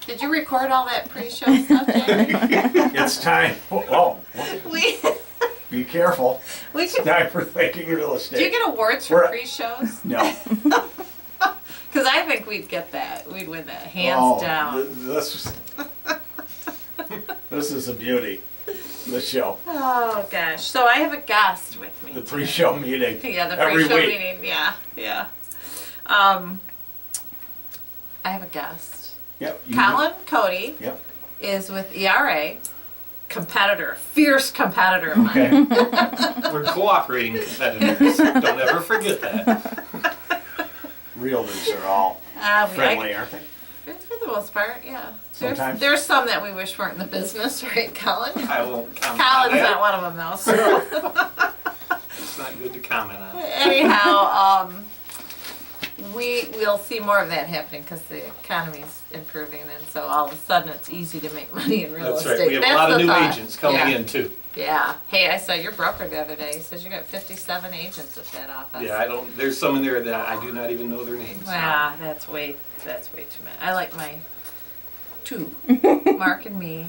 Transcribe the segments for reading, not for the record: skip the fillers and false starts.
Did you record all that pre-show stuff, Jamie? It's time. Oh, we be careful. we It's could. time for thinking real estate. Do you get awards for We're- pre-shows? No. Because I think we'd get that. We'd win that hands Oh, down. This is a beauty. The show, Oh gosh. So I have a guest with me. the pre-show meeting. Yeah, the every pre-show week. meeting. Yeah. I have a guest. Yep. Colin Cody Yep. is with ERA, competitor, fierce competitor of mine. Okay. We're cooperating competitors. Don't ever forget that. Realtors are all friendly, aren't they? For the most part, yeah. Sometimes. There's some that we wish weren't in the business, right, Colin? I won't comment on Colin's that. not one of them, though. So It's not good to comment on. anyhow, we'll see more of that happening because the economy's improving, and so all of a sudden it's easy to make money in real That's estate. right. We have That's a lot of the new thought. agents coming Yeah. in too. Yeah. Hey, I saw your broker the other day. He says you got 57 agents at that office. Yeah, I don't. There's some in there that I do not even know their names. Wow, that's way too many. I like my two, Mark and me,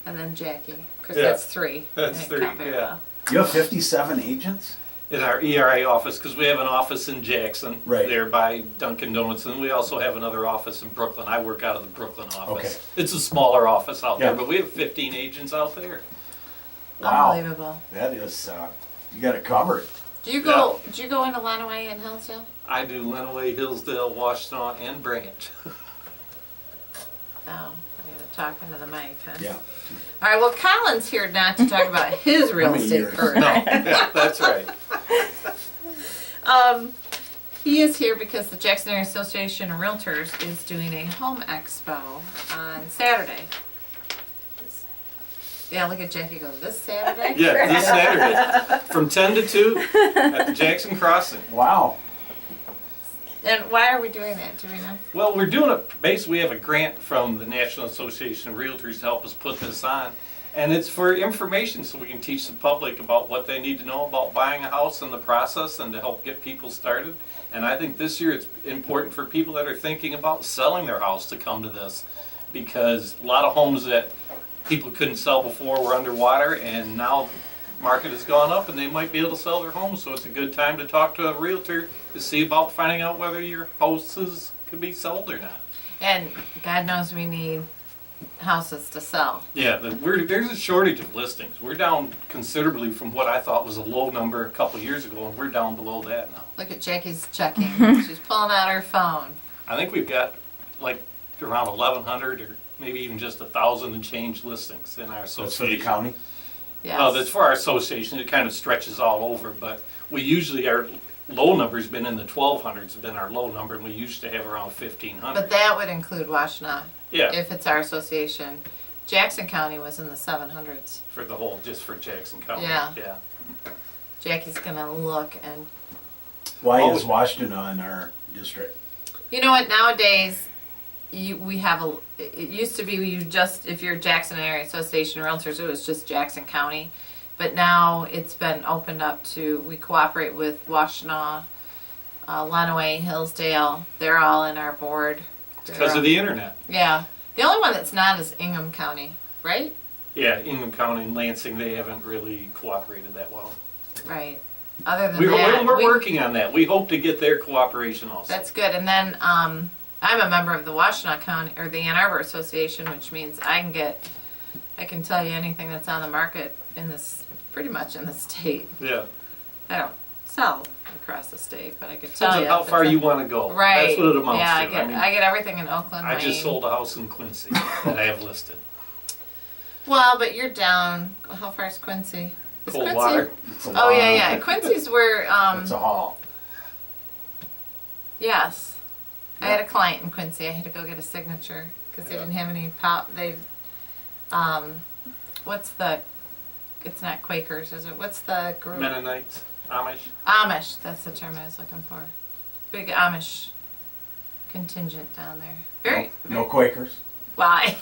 and then Jackie. Of course, Yeah, that's three. that's I didn't three, count very yeah. well. You have 57 agents? In our ERA office, because we have an office in Jackson, Right. there by Dunkin' Donuts, and we also have another office in Brooklyn. I work out of the Brooklyn office. Okay. It's a smaller office out Yeah. there, but we have 15 agents out there. Wow. Unbelievable. That is, you got it covered. Do you go? Do you go into Lanaway and Hillsdale? I do Lenawee, Hillsdale, Washington, and Branch. Oh, I gotta talk into the mic, huh? Yeah. All right. Well, Colin's here not to talk about his real How many estate years? career. No, yeah, that's right. He is here because the Jackson Area Association of Realtors is doing a home expo on Saturday. Yeah, look at Jackie go, this Saturday? Yeah, this Saturday, from 10 to 2 at the Jackson Crossing. Wow. And why are we doing that? Do we know? Well, we're doing basically we have a grant from the National Association of Realtors to help us put this on. And it's for information so we can teach the public about what they need to know about buying a house and the process and to help get people started. And I think this year it's important for people that are thinking about selling their house to come to this, because a lot of homes that people couldn't sell before were underwater, and now the market has gone up and they might be able to sell their homes. So it's a good time to talk to a realtor to see about finding out whether your houses could be sold or not. And God knows we need houses to sell. Yeah, there's a shortage of listings. We're down considerably from what I thought was a low number a couple years ago, and we're down below that now. Look at Jackie's checking. She's pulling out her phone. I think we've got like around 1,100 or maybe even just 1,000 and change listings in our That's for the association. county? Yes. Well, that's for our association. It kind of stretches all over, but we usually, our low number's been in the 1,200s, has been our low number, and we used to have around 1,500. But that would include Washtenaw, Yeah, if it's our association. Jackson County was in the 700s. for the whole, just for Jackson County. Yeah. Yeah. Jackie's gonna look and, Why Oh, is Washington on our district? you know what, nowadays, we have it used to be if you're Jackson Area Association of Realtors, it was just Jackson County. But now it's been opened up to, we cooperate with Washtenaw, Lenawee, Hillsdale. They're all in our board. Because of the internet. Yeah. The only one that's not is Ingham County, right? Yeah, Ingham County and Lansing, they haven't really cooperated that well. Right. Other than We're that, working on that. We hope to get their cooperation also. that's good. And then I'm a member of the Washtenaw County, or the Ann Arbor Association, which means I can tell you anything that's on the market pretty much in the state. Yeah. I don't sell across the state, but I could Depends tell on you how if far it's you want to go. right. That's what it amounts yeah, to. I get everything in Oakland. I just Wayne. sold a house in Quincy that I have listed. Well, but you're down. How far is Quincy? Is Quincy? Coldwater. It's a Oh yeah, long- yeah. Quincy's where. It's a haul. Yes. I had a client in Quincy. I had to go get a signature because they Yeah. didn't have any what's the, it's not Quakers, is it? What's the group? Mennonites, Amish. Amish, that's the term I was looking for. Big Amish contingent down there. No Quakers? Why?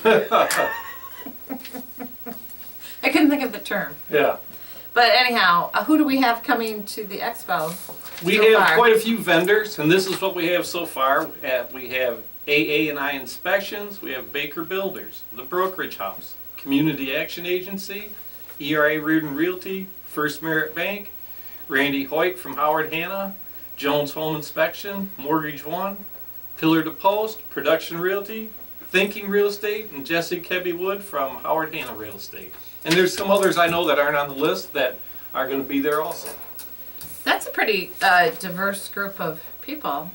I couldn't think of the term. Yeah. But anyhow, who do we have coming to the expo? We so have far? quite a few vendors, and this is what we have so far. We have AA&I Inspections, we have Baker Builders, The Brokerage House, Community Action Agency, ERA Reardon Realty, First Merit Bank, Randy Hoyt from Howard Hanna, Jones Home Inspection, Mortgage One, Pillar to Post, Production Realty, Thinking Real Estate, and Jesse Kebby Wood from Howard Hanna Real Estate. And there's some others I know that aren't on the list that are going to be there also. That's a pretty diverse group of people.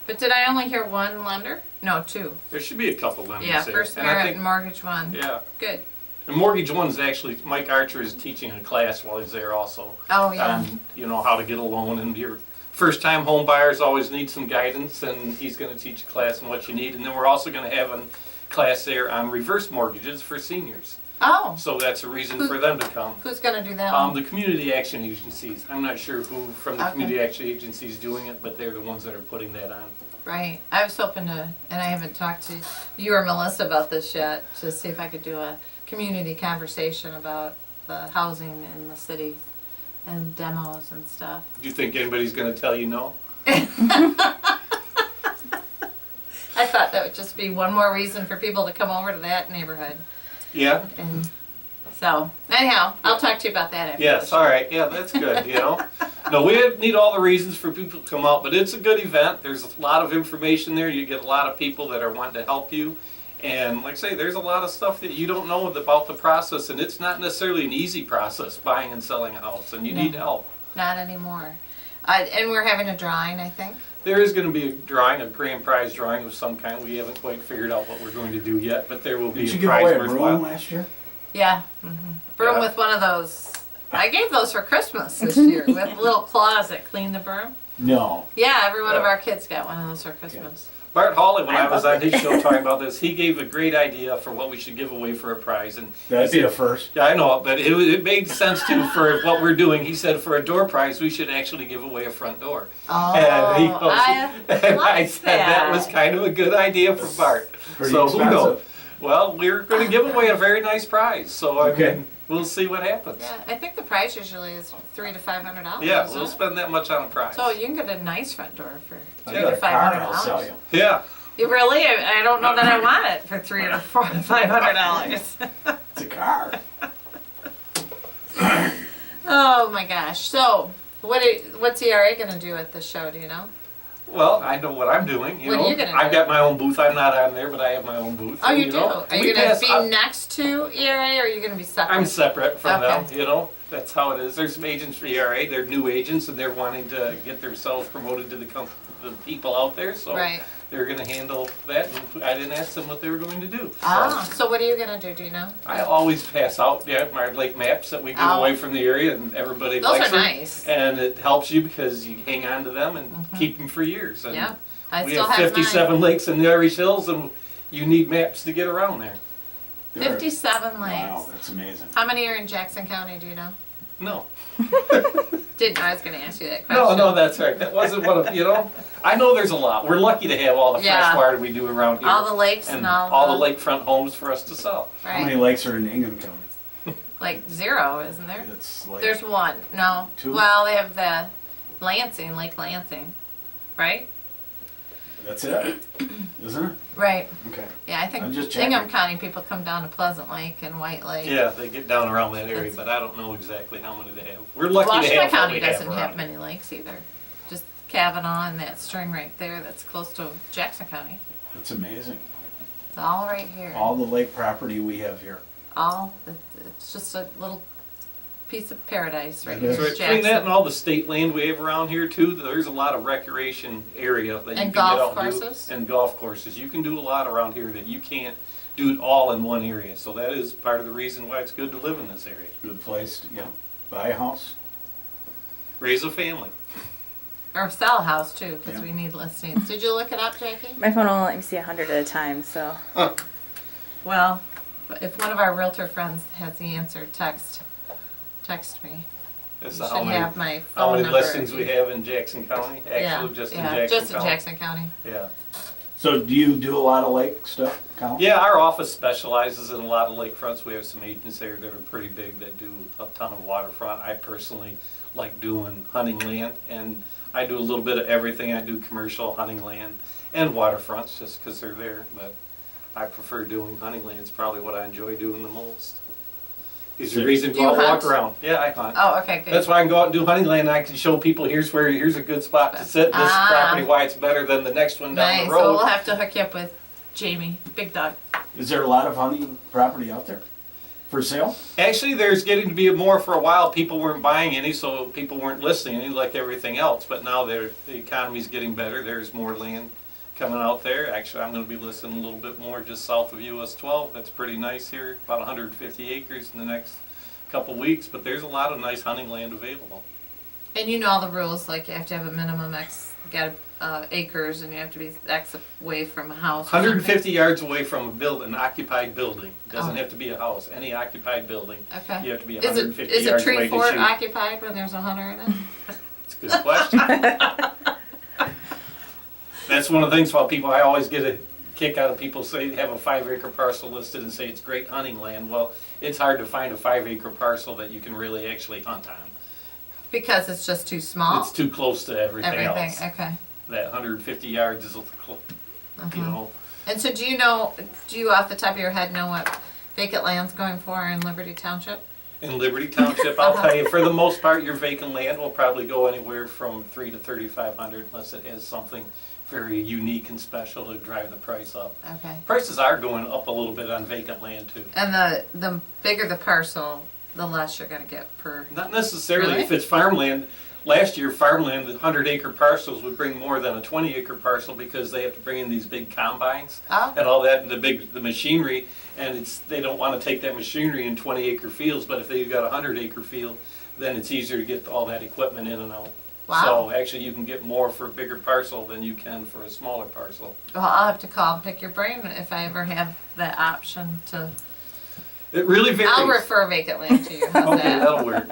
But did I only hear one lender? No, two. There should be a couple lenders Yeah, there. First And I Merit think- and Mortgage One. Yeah. Good. And Mortgage One's actually, Mike Archer is teaching a class while he's there also. Oh, yeah. On, you know, how to get a loan, and your first-time home buyers always need some guidance, and he's gonna teach a class on what you need. And then we're also gonna have a class there on reverse mortgages for seniors. Oh, So that's a reason for them to come. who's gonna do that one? The community action agencies, I'm not sure who from the Okay. community action agency is doing it, but they're the ones that are putting that on. Right. I was hoping to, and I haven't talked to you or Melissa about this yet, to see if I could do a community conversation about the housing in the city and demos and stuff. Do you think anybody's gonna tell you no? I thought that would just be one more reason for people to come over to that neighborhood. Yeah? And so, anyhow, I'll talk to you about that after. Yes, all right, yeah, that's good, you know? No, we need all the reasons for people to come out, but it's a good event. There's a lot of information there. You get a lot of people that are wanting to help you. And like I say, there's a lot of stuff that you don't know about the process, and it's not necessarily an easy process, buying and selling a house, and you need help. Not anymore. And we're having a drawing, I think. There is gonna be a drawing, a grand prize drawing of some kind. We haven't quite figured out what we're going to do yet, but there will be Did you a give prize away a broom worthwhile. last year? Yeah. Broom Yeah. with one of those. I gave those for Christmas this year with little claws that clean the broom. No. Yeah, every one of Yeah. our kids got one of those for Christmas. Bart Hawley, when I I was love on his show talking about this, he gave a great idea for what we should give away for a prize, and That'd be a first. yeah, I know, but it made sense too for what we're doing. He said for a door prize, we should actually give away a front door. Oh, And he goes, I and I like said that was kind of a good idea for Bart. Pretty So who knows? expensive. Well, we're going to give away a very nice prize, so I Okay. mean, we'll see what happens. Yeah, I think the price usually is $300 to $500. Yeah, isn't we'll it? spend that much on a prize. So you can get a nice front door for I $300 got to a car I'll $500. sell you. Yeah, You really? I don't know that I want it for $300 to $500. It's a car. Oh my gosh! So, what's ERA gonna do at the show? Do you know? well, I know what I'm doing. You What are know, you gonna I've do? got my own booth. I'm not on there, but I have my own booth. Oh, and, you do. know, Are we you gonna pass be out- next to ERA, or are you gonna be separate? I'm separate from Okay. them, you know, that's how it is. There's some agents for ERA, they're new agents and they're wanting to get themselves promoted to the people out there, so Right. they're gonna handle that, and I didn't ask them what they were going to do. Ah, So so what are you gonna do? Do you know? I always pass out, my lake maps that we give Oh. away from the area, and everybody Those likes are them. nice. And it helps you because you hang on to them and keep them for years. And Yeah, I we still have have 57 mine. lakes in the Irish Hills, and you need maps to get around there. There. 57 lakes. Wow, that's amazing. How many are in Jackson County? Do you know? No. Didn't I was gonna ask you that question. No, that's right. That wasn't one of, you know, I know there's a lot. We're lucky to have all the Yeah. fresh water we do around here. All the lakes and all the lakefront homes for us to sell. How many Right. lakes are in Ingham County? Like 0, isn't there? It's like There's one. No. 2? Well, they have the Lansing, Lake Lansing, right? That's it, isn't it? Right. Okay. Yeah, I think I'm just checking. Ingham County people come down to Pleasant Lake and White Lake. Yeah, they get down around that area, That's- but I don't know exactly how many they have. We're lucky to Washington have what County we doesn't have have around. many lakes either. Just Kavanaugh and that string right there that's close to Jackson County. That's amazing. It's all right here. All the lake property we have here. It's just a little piece of paradise right It here. is. So in between that and Jackson. all the state land we have around here too, there's a lot of recreation area that you And can get golf out and do. courses? And golf courses. You can do a lot around here that you can't do it all in one area. So that is part of the reason why it's good to live in this area. Good place to, buy a house. Raise a family. Or sell a house too, because Yeah. we need listings. Did you look it up, Jackie? My phone will let me see 100 at a time, so. Well, if one of our realtor friends has the answer, text me. That's You how should many, have my how phone many number. listings we have in Jackson County, Yeah, actually, just in yeah, Jackson just in County. Jackson County. Yeah. So do you do a lot of lake stuff, Colin? Yeah, our office specializes in a lot of lakefronts. We have some agents there that are pretty big that do a ton of waterfront. I personally like doing hunting land, and I do a little bit of everything. I do commercial hunting land, and waterfronts, just because they're there, but I prefer doing hunting lands, probably what I enjoy doing the most. Is the reason to Do you go out and walk hunt? around. Yeah, I hunt. Oh, okay, good. That's why I can go out and do hunting land, and I can show people, here's a good spot to sit, this Ah. property, why it's better than the next one down Nice, the so road. we'll have to hook you up with Jamie, Big Dog. Is there a lot of hunting property out there for sale? Actually, there's getting to be more. For a while, people weren't buying any, so people weren't listing any like everything else. But now the economy's getting better. There's more land coming out there. Actually, I'm going to be listing a little bit more just south of US 12. That's pretty nice here, about 150 acres in the next couple weeks. But there's a lot of nice hunting land available. And you know all the rules, like you have to have a minimum X, acres, and you have to be X away from a house. or something. 150 yards away from an occupied building. Doesn't Oh. have to be a house. Any occupied building. Okay. You have to be Is 150 it yards away tree to fort shoot. occupied when there's a hunter in it? It's a good question. That's one of the things about people, I always get a kick out of people say they have a 5-acre parcel listed and say it's great hunting land. Well, it's hard to find a 5-acre parcel that you can really actually hunt on. Because it's just too small? It's too close to everything else. Okay. That 150 yards is, you know, And so do you off the top of your head know what vacant land's going for in Liberty Township? in Liberty Township, I'll tell you, for the most part, your vacant land will probably go anywhere from $300 to $3,500 unless it has something very unique and special to drive the price up. Okay. Prices are going up a little bit on vacant land too. And the bigger the parcel, the less you're gonna get per, Not necessarily. Really? If it's farmland, last year farmland, the 100-acre parcels would bring more than a 20-acre parcel because they have to bring in these big combines Oh. and all that, and the machinery, and they don't want to take that machinery in 20-acre fields, but if they've got a 100-acre field, then it's easier to get all that equipment in and out. Wow. So actually you can get more for a bigger parcel than you can for a smaller parcel. well, I'll have to call and pick your brain if I ever have that option to, It really varies. I'll refer vacant land to you, how's Okay, that? that'll work.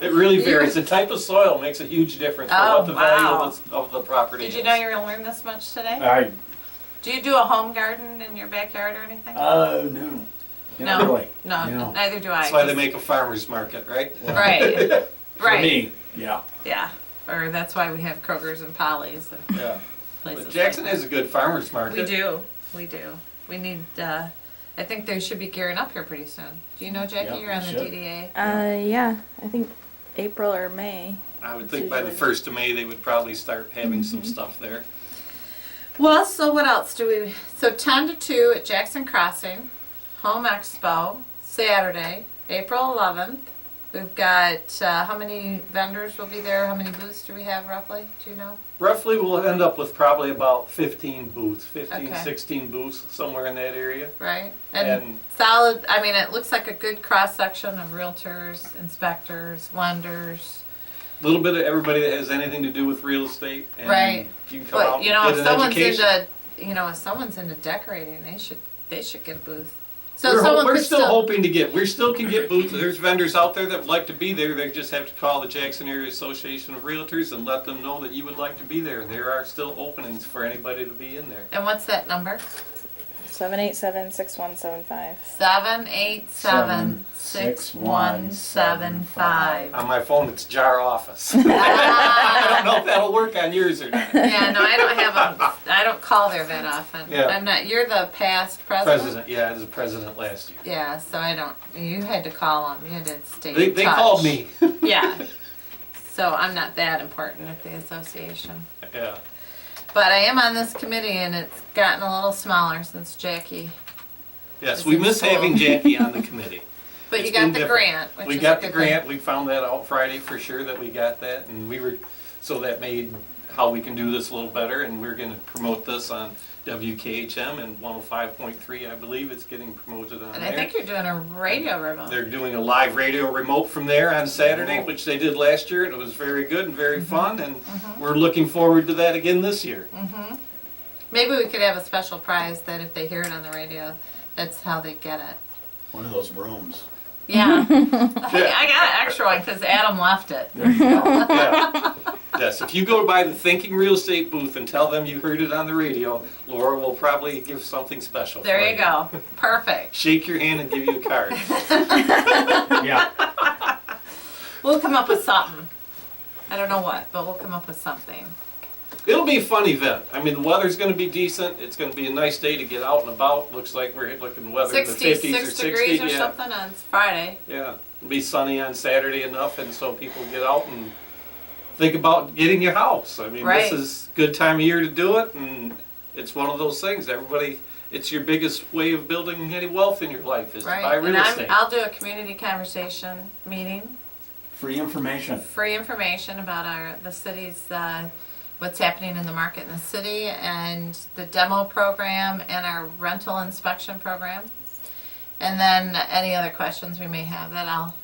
It really varies. The type of soil makes a huge difference for Oh, what the value wow. of the property is. Did you know you were gonna learn this much today? I, Do you do a home garden in your backyard or anything? no. Not No. really. No, No. neither do I. That's why they make a farmer's market, right? Right, For right, me, yeah. yeah, or that's why we have Kroger's and Polly's and Yeah. places But Jackson like has a good farmer's market. that. We do, we need, I think they should be gearing up here pretty soon. Do you know, Jackie, Yeah, you're on we the should. DDA? Yeah, I think April or May. I would think by the 1st of May, they would probably start having some stuff there. Well, so what else do we, so 10 to 2 at Jackson Crossing, Home Expo, Saturday, April 11th. We've got, how many vendors will be there? How many booths do we have roughly? Do you know? Roughly, we'll end up with probably about 15 booths, 15, Okay. 16 booths, somewhere in that area. Right? And- Solid, I mean, it looks like a good cross-section of realtors, inspectors, lenders. A little bit of everybody that has anything to do with real estate. And Right. You can come out But, and you know, get if an someone's education. if someone's into decorating, they should get a booth. So someone We're could still hoping to get, we still can get booths. There's vendors out there that would like to be there. They just have to call the Jackson Area Association of Realtors and let them know that you would like to be there. There are still openings for anybody to be in there. And what's that number? 787-6175. 787-6175. On my phone, it's Jar Office. I Ah, don't know if that'll work on yours or not. yeah, no, I don't have I don't call there that often. Yeah. I'm not, you're the past president? President, yeah, I was president last year. Yeah, so I don't, you had to call them, you had to stay They in touch. called me. Yeah. So I'm not that important at the association. Yeah. But I am on this committee and it's gotten a little smaller since Jackie. Yes, It's we in miss school. having Jackie on the committee. But It's you got been the different. grant, which We is got a the good grant, we found that out Friday for sure that we got that, and so that made how we can do this a little better, and we're gonna promote this on WKHM and 105.3, I believe it's getting promoted on And there. I think you're doing a radio remote. They're doing a live radio remote from there on Saturday, Oh. which they did last year, and it was very good and very fun, and we're looking forward to that again this year. Maybe we could have a special prize that if they hear it on the radio, that's how they get it. One of those brooms. Yeah. I got an extra one because Adam left it. There you go. Yeah. Yes, if you go by the Thinking Real Estate booth and tell them you heard it on the radio, Laura will probably give something special There for you go. Perfect. Shake your hand and give you a card. Yeah. We'll come up with something. I don't know what, but we'll come up with something. It'll be a fun event. I mean, the weather's gonna be decent. It's gonna be a nice day to get out and about. Looks like we're looking weather in the 50s or 66 60s. degrees or Yeah. something on Friday. Yeah, it'll be sunny on Saturday enough, and so people get out and think about getting your house. I mean, Right. this is a good time of year to do it, and it's one of those things. Everybody, it's your biggest way of building any wealth in your life is to buy Right, real and estate. I'll do a community conversation meeting, Free information. free information about the city's, what's happening in the market in the city, and the demo program, and our rental inspection program. And then any other questions we may have, I'll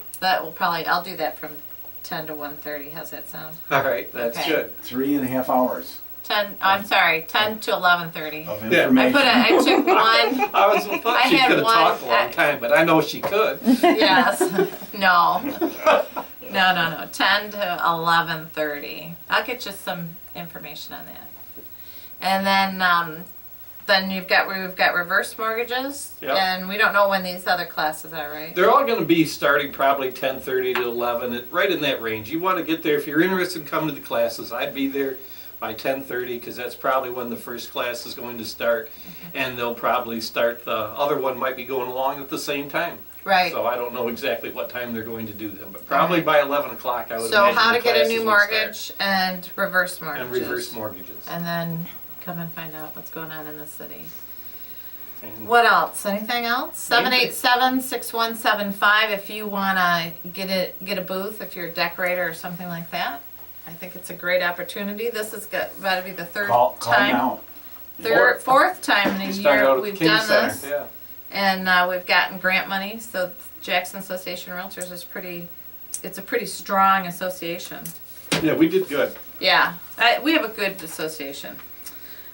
do that from 10 to 1:30, how's that sound? All right, that's Okay. good. 3.5 hours 10 to 11:30. of Yeah. information. I took one, I thought I she had could have one talked a long at- time, but I know she could. yes, no. No, 10 to 11:30. I'll get you some information on that. And then we've got reverse mortgages, Yep. and we don't know when these other classes are, right? They're all going to be starting probably 10:30 to 11, right in that range. You want to get there if you're interested in coming to the classes. I'd be there by 10:30 because that's probably when the first class is going to start, and they'll probably start. The other one might be going along at the same time. Right. So I don't know exactly what time they're going to do them, but probably by 11 o'clock I would So imagine how the to get a classes new would start. mortgage and reverse mortgages. And reverse mortgages. And then come and find out what's going on in the city. And What else? Anything else? 787-6175 if you wanna get a booth, if you're a decorator or something like that. I think it's a great opportunity. This is about to be the third Call time. now. Fourth time in a we started year out at the we've King done Center. this. Yeah. And we've gotten grant money, so Jackson Association of Realtors is it's a pretty strong association. Yeah, we did good. Yeah, we have a good association.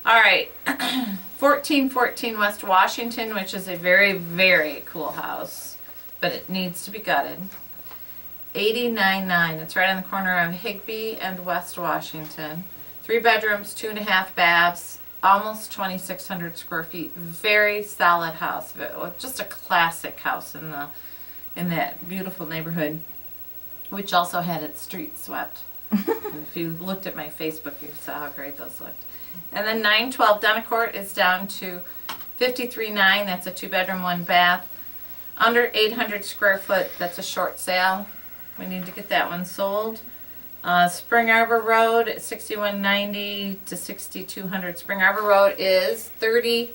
All right, 1414 West Washington, which is a very, very cool house, but it needs to be gutted. 899, it's right on the corner of Higbee and West Washington. 3 bedrooms, 2.5 baths, almost 2,600 square feet. Very solid house, just a classic house in that beautiful neighborhood, which also had its street swept. And if you looked at my Facebook, you saw how great those looked. And then 912 Delacourt is down to 53.9. That's a 2-bedroom, 1 bath. Under 800 square foot, that's a short sale. We need to get that one sold. Spring Arbor Road, 6190 to 6200. Spring Arbor Road is 30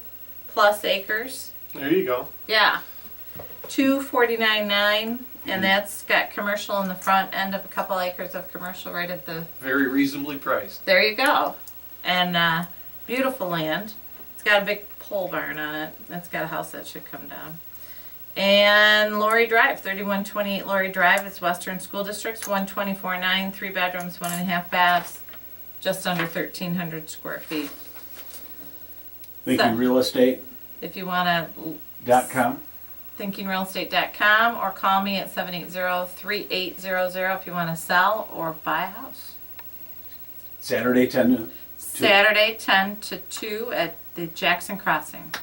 plus acres. There you go. Yeah. 249.9, and that's got commercial in the front end of a couple acres of commercial right at the, Very reasonably priced. there you go. And beautiful land. It's got a big pole barn on it. That's got a house that should come down. And Laurie Drive, 3128 Laurie Drive, it's Western School Districts, 124.9, 3 bedrooms, 1.5 baths, just under 1,300 square feet. ThinkingRealestate.com. If you want to thinkingrealestate.com or call me at 780-3800 if you want to sell or buy a house. Saturday 10 to 2. Saturday 10 to 2 at the Jackson Crossing.